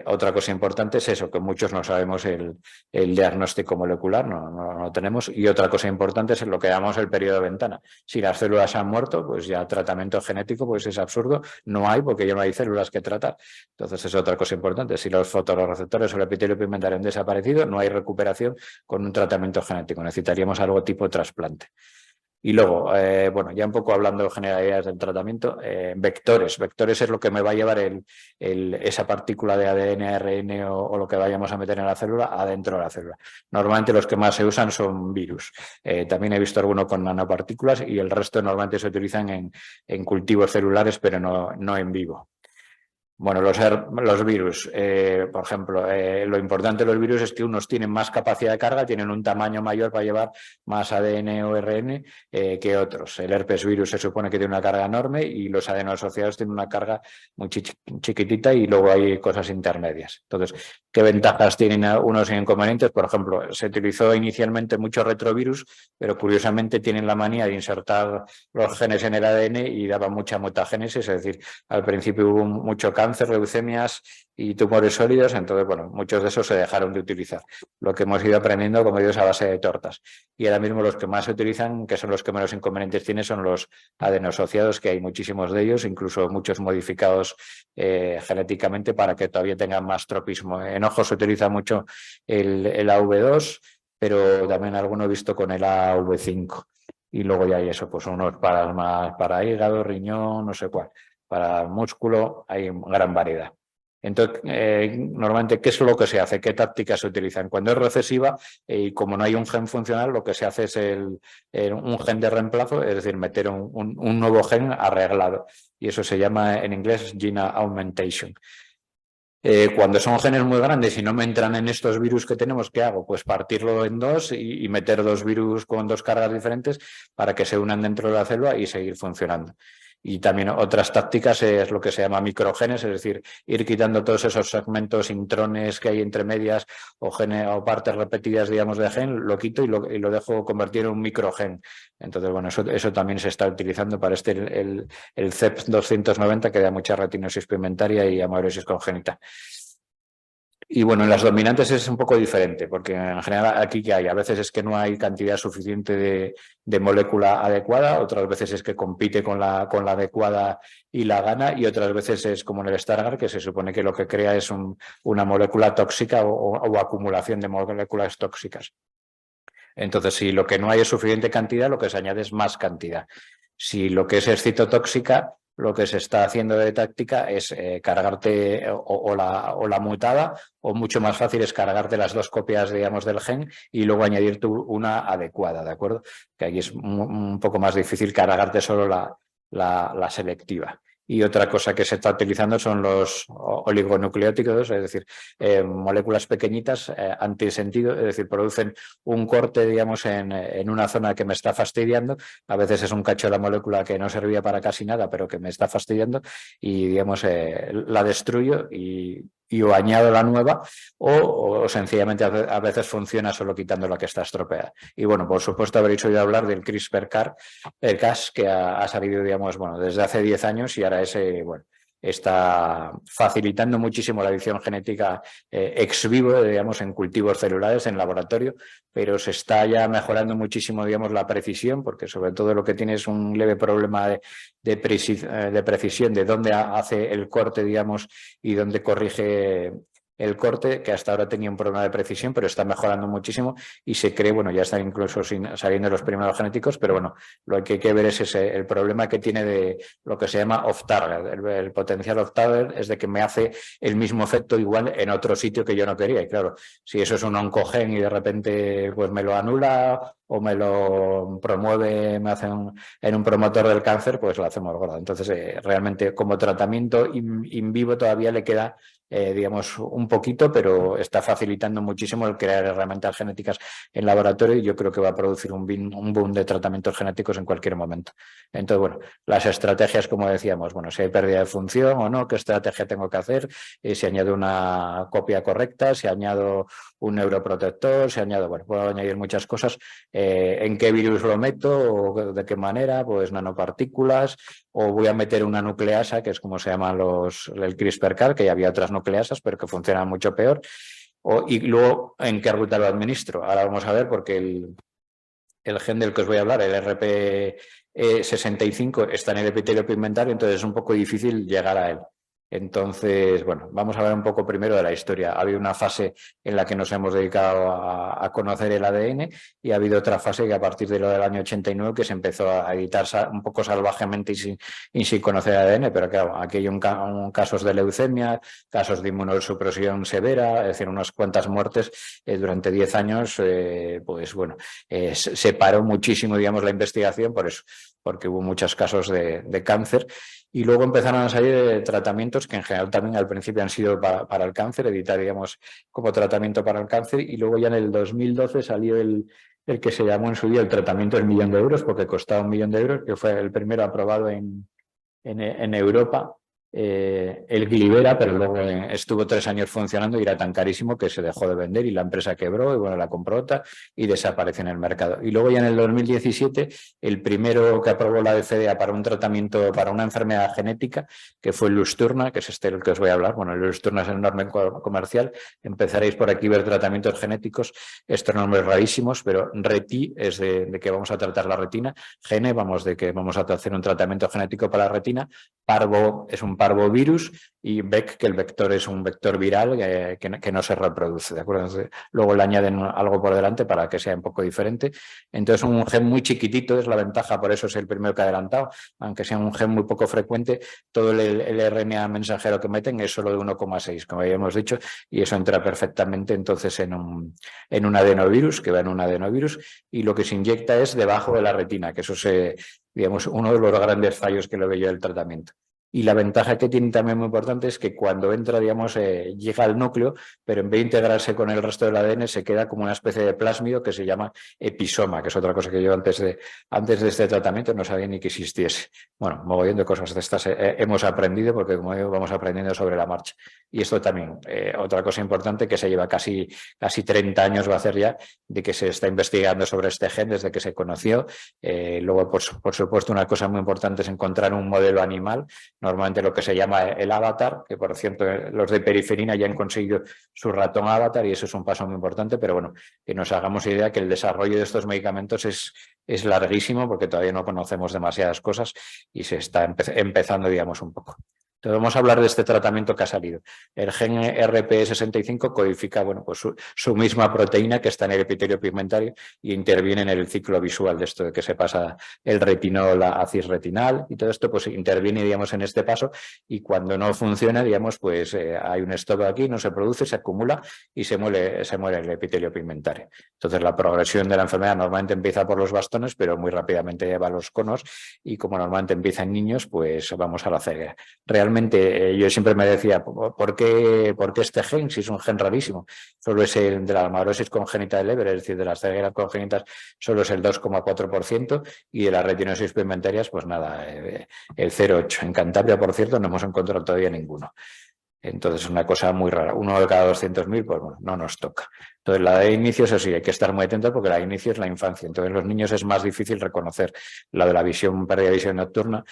Otra cosa importante es eso, que muchos no sabemos el diagnóstico molecular, no tenemos. Y otra cosa importante es lo que llamamos el periodo de ventana. Si las células han muerto, pues ya tratamiento genético pues es absurdo, no hay porque ya no hay células que tratar. Entonces es otra cosa importante. Si los fotorreceptores o el epitelio pigmentario han desaparecido, no hay recuperación con un tratamiento genético. Necesitaríamos algo tipo trasplante. Y luego, bueno, ya un poco hablando de generalidades del tratamiento, vectores. Vectores es lo que me va a llevar esa partícula de ADN, ARN o lo que vayamos a meter en la célula adentro de la célula. Normalmente los que más se usan son virus. También he visto alguno con nanopartículas y el resto normalmente se utilizan en cultivos celulares, pero no en vivo. Bueno, los virus, por ejemplo, lo importante de los virus es que unos tienen más capacidad de carga, tienen un tamaño mayor para llevar más ADN o RN que otros. El herpes virus se supone que tiene una carga enorme y los adenoasociados tienen una carga muy chiquitita y luego hay cosas intermedias. Entonces, ¿qué ventajas tienen unos e inconvenientes? Por ejemplo, se utilizó inicialmente mucho retrovirus, pero curiosamente tienen la manía de insertar los genes en el ADN y daba mucha mutagénesis, es decir, al principio hubo mucho cáncer, leucemias y tumores sólidos, entonces, bueno, muchos de esos se dejaron de utilizar. Lo que hemos ido aprendiendo, como digo, es a base de tortas. Y ahora mismo los que más se utilizan, que son los que menos inconvenientes tienen, son los adenosociados, que hay muchísimos de ellos, incluso muchos modificados genéticamente para que todavía tengan más tropismo. En ojos se utiliza mucho el AV2, pero también alguno he visto con el AV5. Y luego ya hay eso, pues unos para hígado, riñón, no sé cuál. Para músculo hay gran variedad. Entonces, normalmente, ¿qué es lo que se hace? ¿Qué tácticas se utilizan? Cuando es recesiva y como no hay un gen funcional, lo que se hace es un gen de reemplazo, es decir, meter un nuevo gen arreglado. Y eso se llama en inglés gene augmentation. Cuando son genes muy grandes y no me entran en estos virus que tenemos, ¿qué hago? Pues partirlo en dos y meter dos virus con dos cargas diferentes para que se unan dentro de la célula y seguir funcionando. Y también otras tácticas es lo que se llama microgenes, es decir, ir quitando todos esos segmentos, intrones que hay entre medias o partes repetidas, digamos, de gen, lo quito y lo dejo convertir en un microgen. Entonces, bueno, eso también se está utilizando para el CEP290, que da mucha retinosis pigmentaria y amaurosis congénita. Y bueno, en las dominantes es un poco diferente, porque en general aquí que hay, a veces es que no hay cantidad suficiente de molécula adecuada, otras veces es que compite con la adecuada y la gana, y otras veces es como en el Stargardt, que se supone que lo que crea es una molécula tóxica o acumulación de moléculas tóxicas. Entonces, si lo que no hay es suficiente cantidad, lo que se añade es más cantidad. Si lo que es citotóxica, lo que se está haciendo de táctica es cargarte o la mutada, o mucho más fácil es cargarte las dos copias, digamos, del gen y luego añadir tú una adecuada, ¿de acuerdo? Que ahí es un poco más difícil cargarte solo la selectiva. Y otra cosa que se está utilizando son los oligonucleótidos, es decir, moléculas pequeñitas antisentido, es decir, producen un corte, digamos, en una zona que me está fastidiando. A veces es un cacho de la molécula que no servía para casi nada, pero que me está fastidiando y, digamos, la destruyo y o añado la nueva o sencillamente a veces funciona solo quitando la que está estropeada. Y bueno, por supuesto habréis oído hablar del CRISPR-Cas, que ha salido, digamos, bueno, desde hace 10 años y ahora bueno, está facilitando muchísimo la edición genética ex vivo, digamos, en cultivos celulares, en laboratorio, pero se está ya mejorando muchísimo, digamos, la precisión, porque sobre todo lo que tiene es un leve problema de precisión de dónde hace el corte, digamos, y dónde corrige el corte, que hasta ahora tenía un problema de precisión, pero está mejorando muchísimo y se cree, bueno, ya están incluso saliendo los primeros genéticos, pero bueno, lo que hay que ver es el problema que tiene de lo que se llama off-target. El potencial off-target es de que me hace el mismo efecto igual en otro sitio que yo no quería. Y claro, si eso es un oncogen y de repente pues me lo anula o me lo promueve, me hace en un promotor del cáncer, pues lo hacemos gordo. Entonces, realmente como tratamiento in vivo todavía le queda digamos, un poquito, pero está facilitando muchísimo el crear herramientas genéticas en laboratorio y yo creo que va a producir un boom de tratamientos genéticos en cualquier momento. Entonces, bueno, las estrategias, como decíamos, bueno, si hay pérdida de función o no, qué estrategia tengo que hacer, si añado una copia correcta, si añado un neuroprotector, si añado, bueno, puedo añadir muchas cosas, en qué virus lo meto o de qué manera, pues nanopartículas, o voy a meter una nucleasa, que es como se llaman el CRISPR-Cas, que ya había otras nucleasas, pero que funcionan mucho peor. Y luego, ¿en qué ruta lo administro? Ahora vamos a ver, porque el gen del que os voy a hablar, el RP65, está en el epitelio pigmentario, entonces es un poco difícil llegar a él. Entonces, bueno, vamos a ver un poco primero de la historia. Ha habido una fase en la que nos hemos dedicado a conocer el ADN y ha habido otra fase que a partir de lo del año 89 que se empezó a editar un poco salvajemente y sin conocer el ADN, pero claro, aquí hay casos de leucemia, casos de inmunosupresión severa, es decir, unas cuantas muertes durante 10 años, pues bueno, se paró muchísimo, digamos, la investigación por eso, porque hubo muchos casos de cáncer. Y luego empezaron a salir tratamientos que en general también al principio han sido para el cáncer, editar, digamos, como tratamiento para el cáncer. Y luego ya en el 2012 salió el que se llamó en su día el tratamiento del €1.000.000, porque costaba €1.000.000, que fue el primero aprobado en Europa. El Glivera, pero luego estuvo 3 años funcionando y era tan carísimo que se dejó de vender y la empresa quebró y bueno, la compró otra y desapareció en el mercado. Y luego ya en el 2017, el primero que aprobó la FDA para un tratamiento para una enfermedad genética, que fue el Luxturna, que es el que os voy a hablar. Bueno, el Luxturna es el enorme comercial. Empezaréis por aquí a ver tratamientos genéticos, estos nombres rarísimos, pero RETI es de que vamos a tratar la retina, Gene, vamos de que vamos a hacer un tratamiento genético para la retina, Parvo es un parvovirus y VEC, que el vector es un vector viral que no se reproduce, ¿de acuerdo? Entonces, luego le añaden algo por delante para que sea un poco diferente. Entonces, un gen muy chiquitito es la ventaja, por eso es el primero que he adelantado, aunque sea un gen muy poco frecuente, todo el RNA mensajero que meten es solo de 1,6, como habíamos dicho, y eso entra perfectamente entonces en un adenovirus, que va en un adenovirus, y lo que se inyecta es debajo de la retina, que eso es, digamos, uno de los grandes fallos que lo veo yo del tratamiento. Y la ventaja que tiene también muy importante es que cuando entra, digamos, llega al núcleo, pero en vez de integrarse con el resto del ADN, se queda como una especie de plásmido que se llama episoma, que es otra cosa que yo antes de este tratamiento no sabía ni que existiese. Bueno, mogollón de cosas de estas hemos aprendido, porque como digo, vamos aprendiendo sobre la marcha. Y esto también, otra cosa importante que se lleva casi 30 años, va a hacer ya, de que se está investigando sobre este gen desde que se conoció. Luego, por supuesto, una cosa muy importante es encontrar un modelo animal, normalmente lo que se llama el avatar, que por cierto los de periferina ya han conseguido su ratón avatar y eso es un paso muy importante, pero bueno, que nos hagamos idea que el desarrollo de estos medicamentos es larguísimo porque todavía no conocemos demasiadas cosas y se está empezando, digamos, un poco. Entonces vamos a hablar de este tratamiento que ha salido. El gen RPE65 codifica pues su misma proteína que está en el epitelio pigmentario y interviene en el ciclo visual de esto de que se pasa el retinol a cisretinal y todo esto pues interviene, digamos, en este paso y cuando no funciona, digamos, pues hay un stop aquí, no se produce, se acumula y se muere el epitelio pigmentario. Entonces la progresión de la enfermedad normalmente empieza por los bastones, pero muy rápidamente lleva a los conos y como normalmente empieza en niños, pues vamos a la ceguera. Realmente yo siempre me decía, ¿por qué este gen? Si es un gen rarísimo. Solo es el de la amaurosis congénita de Leber, es decir, de las cegueras congénitas, solo es el 2,4% y de las retinosis pigmentarias, pues nada, el 0,8%. En Cantabria, por cierto, no hemos encontrado todavía ninguno. Entonces es una cosa muy rara. 1 de cada 200.000, pues bueno, no nos toca. Entonces la de inicio, eso sí, hay que estar muy atentos porque la de inicio es la infancia. Entonces los niños es más difícil reconocer la de la visión, pérdida de visión nocturna.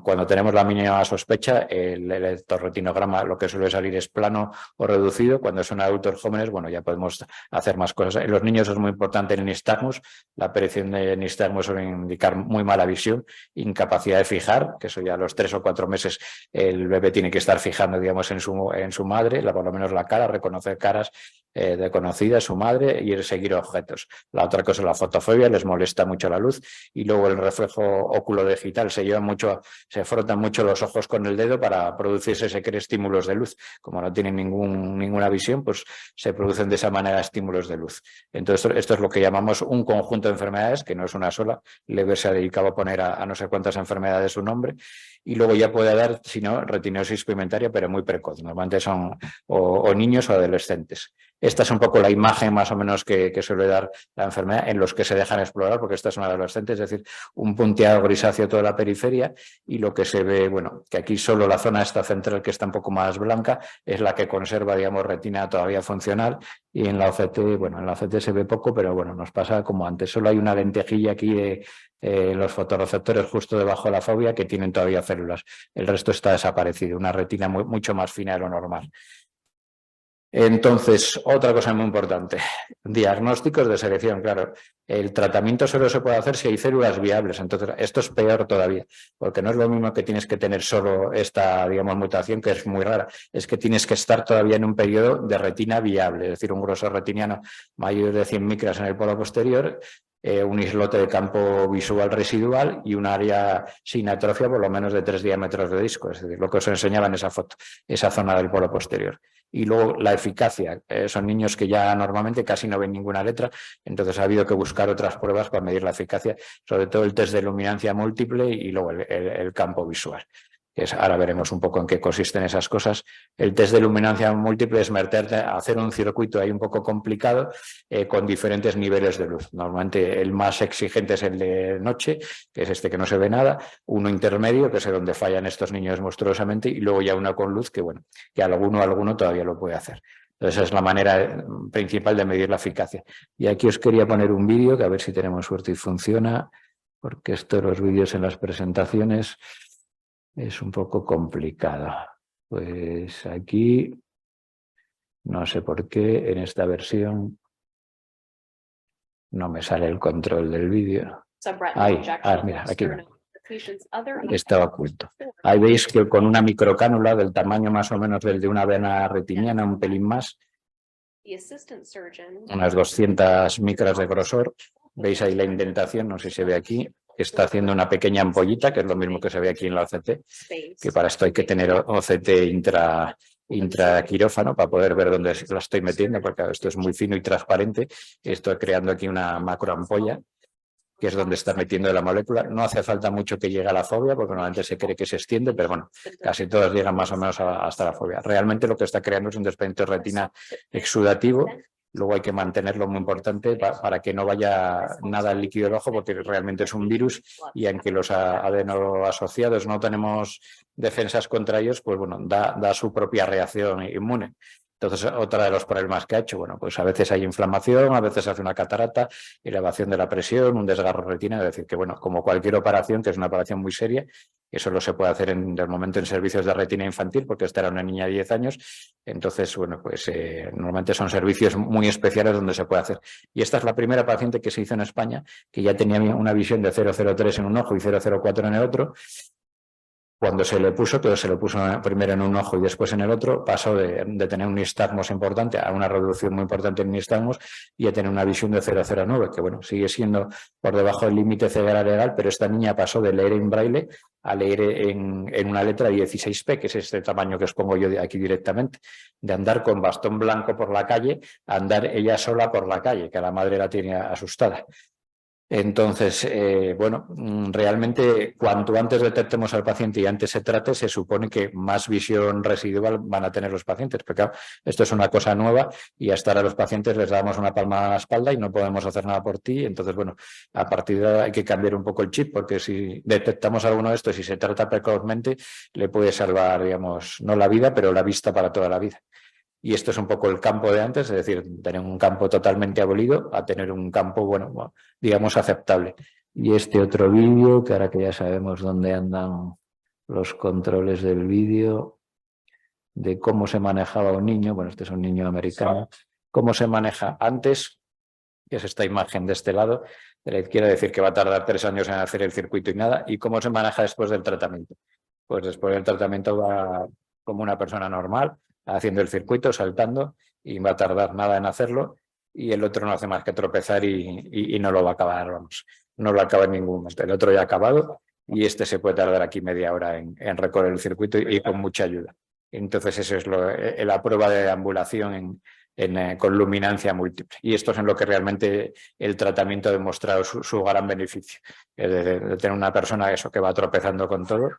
Cuando tenemos la mínima sospecha, el electroretinograma lo que suele salir es plano o reducido. Cuando son adultos jóvenes, bueno, ya podemos hacer más cosas. En los niños es muy importante el nistagmus. La aparición de nistagmus suele indicar muy mala visión, incapacidad de fijar, que eso ya a los 3 o 4 meses el bebé tiene que estar fijando, digamos, en su madre, por lo menos la cara, reconocer caras de conocida, su madre, y el seguir objetos. La otra cosa es la fotofobia, les molesta mucho la luz, y luego el reflejo oculodigital, se frotan mucho los ojos con el dedo para producirse, se creen estímulos de luz. Como no tienen ninguna visión, pues se producen de esa manera estímulos de luz. Entonces, esto es lo que llamamos un conjunto de enfermedades, que no es una sola. Leber se ha dedicado a poner a no sé cuántas enfermedades su nombre, y luego ya puede dar, si no, retinosis pigmentaria, pero muy precoz. Normalmente son o niños o adolescentes. Esta es un poco la imagen más o menos que suele dar la enfermedad en los que se dejan explorar, porque esta es una adolescente, es decir, un punteado grisáceo toda la periferia y lo que se ve, bueno, que aquí solo la zona esta central que está un poco más blanca es la que conserva, digamos, retina todavía funcional y en la OCT, bueno, en la OCT se ve poco, pero bueno, nos pasa como antes, solo hay una lentejilla aquí de los fotorreceptores justo debajo de la fobia que tienen todavía células, el resto está desaparecido, una retina mucho más fina de lo normal. Entonces, otra cosa muy importante, diagnósticos de selección, claro, el tratamiento solo se puede hacer si hay células viables, entonces esto es peor todavía, porque no es lo mismo que tienes que tener solo esta, digamos, mutación, que es muy rara, es que tienes que estar todavía en un periodo de retina viable, es decir, un grosor retiniano mayor de 100 micras en el polo posterior, un islote de campo visual residual y un área sin atrofia por lo menos de 3 diámetros de disco, es decir, lo que os enseñaba en esa foto, esa zona del polo posterior. Y luego la eficacia, son niños que ya normalmente casi no ven ninguna letra, entonces ha habido que buscar otras pruebas para medir la eficacia, sobre todo el test de luminancia múltiple y luego el campo visual. Ahora veremos un poco en qué consisten esas cosas. El test de luminancia múltiple es hacer un circuito ahí un poco complicado con diferentes niveles de luz. Normalmente el más exigente es el de noche, que es este que no se ve nada, uno intermedio, que es donde fallan estos niños monstruosamente, y luego ya uno con luz, que bueno, que alguno todavía lo puede hacer. Entonces esa es la manera principal de medir la eficacia. Y aquí os quería poner un vídeo, que a ver si tenemos suerte y funciona, porque esto de los vídeos en las presentaciones es un poco complicado. Pues aquí, no sé por qué, en esta versión no me sale el control del vídeo. Mira, aquí va. Estaba oculto. Ahí veis que con una microcánula del tamaño más o menos del de una vena retiniana, un pelín más, unas 200 micras de grosor. Veis ahí la indentación, no sé si se ve aquí. Está haciendo una pequeña ampollita, que es lo mismo que se ve aquí en la OCT, que para esto hay que tener OCT intraquirófano para poder ver dónde la estoy metiendo, porque esto es muy fino y transparente. Estoy creando aquí una macroampolla, que es donde está metiendo la molécula. No hace falta mucho que llegue a la fobia, porque normalmente se cree que se extiende, pero bueno, casi todos llegan más o menos hasta la fobia. Realmente lo que está creando es un desprendimiento de retina exudativo. Luego hay que mantenerlo muy importante para que no vaya nada al líquido del ojo, porque realmente es un virus y aunque los adenoasociados no tenemos defensas contra ellos, pues bueno, da su propia reacción inmune. Entonces, otra de los problemas que ha hecho, bueno, pues a veces hay inflamación, a veces hace una catarata, elevación de la presión, un desgarro retina, es decir, que bueno, como cualquier operación, que es una operación muy seria, que solo se puede hacer de momento en servicios de retina infantil, porque esta era una niña de 10 años, entonces, bueno, pues normalmente son servicios muy especiales donde se puede hacer. Y esta es la primera paciente que se hizo en España, que ya tenía una visión de 0,03 en un ojo y 0,04 en el otro, Cuando se le puso, pero se lo puso primero en un ojo y después en el otro, pasó de tener un nistagmos importante a una reducción muy importante en nistagmos y a tener una visión de 0,09, que bueno, sigue siendo por debajo del límite ceguera legal, pero esta niña pasó de leer en braille a leer en una letra 16p, que es este tamaño que os pongo yo aquí directamente, de andar con bastón blanco por la calle, a andar ella sola por la calle, que la madre la tiene asustada. Entonces, bueno, realmente cuanto antes detectemos al paciente y antes se trate, se supone que más visión residual van a tener los pacientes. Pero claro, esto es una cosa nueva y hasta ahora a los pacientes les damos una palmada a la espalda y no podemos hacer nada por ti. Entonces, bueno, a partir de ahora hay que cambiar un poco el chip, porque si detectamos alguno de estos y se trata precozmente, le puede salvar, digamos, no la vida, pero la vista para toda la vida. Y esto es un poco el campo de antes, es decir, tener un campo totalmente abolido a tener un campo, bueno, digamos, aceptable. Y este otro vídeo, que ahora que ya sabemos dónde andan los controles del vídeo, de cómo se manejaba un niño, bueno, este es un niño americano, cómo se maneja antes, que es esta imagen de este lado, de la izquierda, decir que va a tardar 3 años en hacer el circuito y nada, y cómo se maneja después del tratamiento. Pues después del tratamiento va como una persona normal, haciendo el circuito, saltando, y va a tardar nada en hacerlo, y el otro no hace más que tropezar y no lo va a acabar, vamos, no lo acaba en ningún momento. El otro ya ha acabado y este se puede tardar aquí media hora en recorrer el circuito y con mucha ayuda. Entonces eso es la prueba de ambulación con luminancia múltiple. Y esto es en lo que realmente el tratamiento ha demostrado su gran beneficio, de tener una persona eso que va tropezando con todo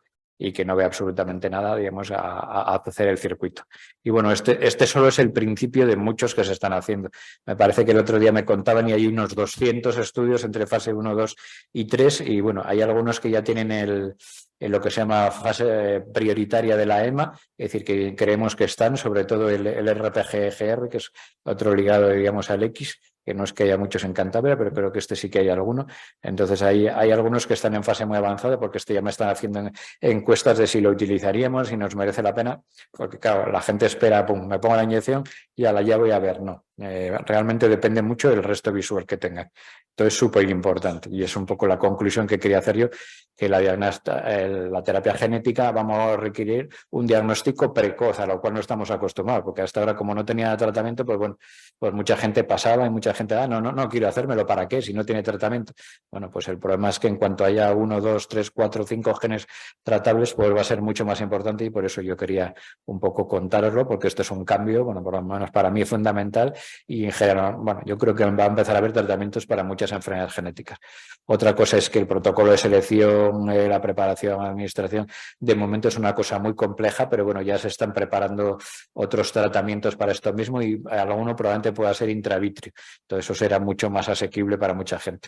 y que no ve absolutamente nada, digamos, a hacer el circuito. Y bueno, este solo es el principio de muchos que se están haciendo. Me parece que el otro día me contaban y hay unos 200 estudios entre fase 1, 2 y 3, y bueno, hay algunos que ya tienen en lo que se llama fase prioritaria de la EMA, es decir, que creemos que están, sobre todo el RPG-EGR, que es otro ligado, digamos, al X, que no es que haya muchos en Cantabria, pero creo que este sí que hay alguno. Entonces hay algunos que están en fase muy avanzada, porque este ya me están haciendo encuestas de si lo utilizaríamos, si nos merece la pena, porque claro, la gente espera, pum, me pongo la inyección y a la ya voy a ver, no. Realmente depende mucho del resto visual que tengan. Entonces es súper importante y es un poco la conclusión que quería hacer yo, que la terapia genética vamos a requerir un diagnóstico precoz, a lo cual no estamos acostumbrados, porque hasta ahora como no tenía tratamiento, pues bueno, pues mucha gente pasaba y mucha gente, no quiero hacérmelo, ¿para qué? Si no tiene tratamiento. Bueno, pues el problema es que en cuanto haya 1, 2, 3, 4, 5 genes tratables, pues va a ser mucho más importante y por eso yo quería un poco contároslo, porque esto es un cambio, bueno, por lo menos para mí es fundamental y en general, bueno, yo creo que va a empezar a haber tratamientos para muchas enfermedades genéticas. Otra cosa es que el protocolo de selección, la preparación, administración, de momento es una cosa muy compleja, pero bueno, ya se están preparando otros tratamientos para esto mismo y alguno probablemente pueda ser intravitrio. Entonces eso será mucho más asequible para mucha gente.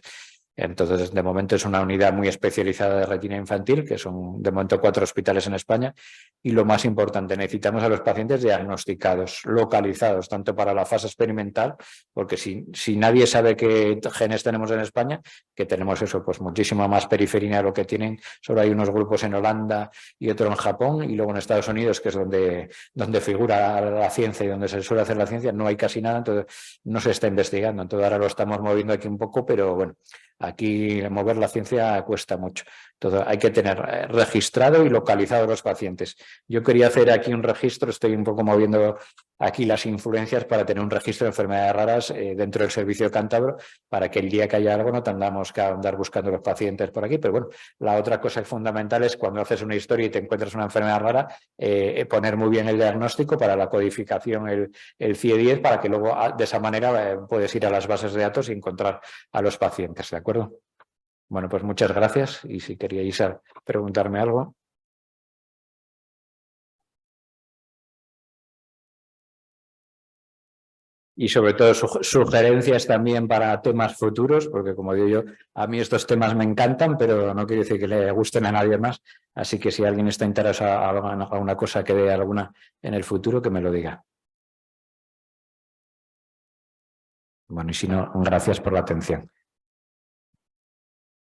Entonces, de momento es una unidad muy especializada de retina infantil, que son de momento 4 hospitales en España. Y lo más importante, necesitamos a los pacientes diagnosticados, localizados, tanto para la fase experimental, porque si nadie sabe qué genes tenemos en España, que tenemos eso, pues muchísima más periferia de lo que tienen. Solo hay unos grupos en Holanda y otro en Japón, y luego en Estados Unidos, que es donde figura la ciencia y donde se suele hacer la ciencia, no hay casi nada, entonces no se está investigando. Entonces ahora lo estamos moviendo aquí un poco, pero bueno, aquí mover la ciencia cuesta mucho. Entonces hay que tener registrado y localizado a los pacientes. Yo quería hacer aquí un registro, estoy un poco moviendo aquí las influencias para tener un registro de enfermedades raras dentro del servicio cántabro, para que el día que haya algo no tengamos que andar buscando los pacientes por aquí. Pero bueno, la otra cosa fundamental es cuando haces una historia y te encuentras una enfermedad rara, poner muy bien el diagnóstico para la codificación, el CIE-10, para que luego de esa manera puedes ir a las bases de datos y encontrar a los pacientes, ¿de acuerdo? Bueno, pues muchas gracias y si queríais preguntarme algo. Y sobre todo sugerencias también para temas futuros, porque como digo yo, a mí estos temas me encantan, pero no quiere decir que le gusten a nadie más. Así que si alguien está interesado en alguna cosa que dé alguna en el futuro, que me lo diga. Bueno, y si no, gracias por la atención.